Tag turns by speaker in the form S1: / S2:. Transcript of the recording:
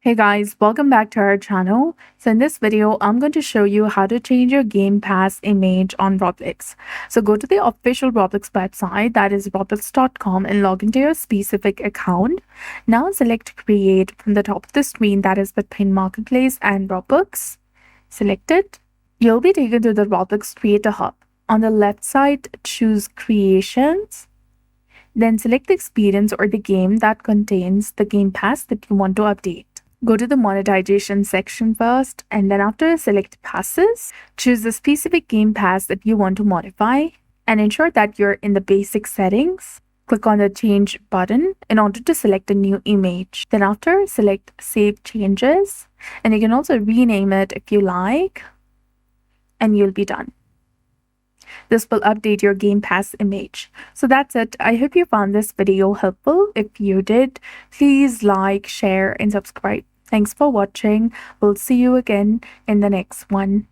S1: Hey guys, welcome back to our channel. So in this video, I'm going to show you how to change your Game Pass image on Roblox. So go to the official Roblox website, that is roblox.com, and log into your specific account. Now select Create from the top of the screen, that is between Marketplace and Robux. Select it. You'll be taken to the Roblox Creator Hub. On the left side, choose Creations. Then select the experience or the game that contains the Game Pass that you want to update. Go to the monetization section first, and then after select passes, choose the specific game pass that you want to modify and ensure that you're in the basic settings. Click on the change button in order to select a new image. Then after select save changes, and you can also rename it if you like, and you'll be done. This will update your Game Pass image. So that's it. I hope you found this video helpful. If you did, please like, share, and subscribe. Thanks for watching. We'll see you again in the next one.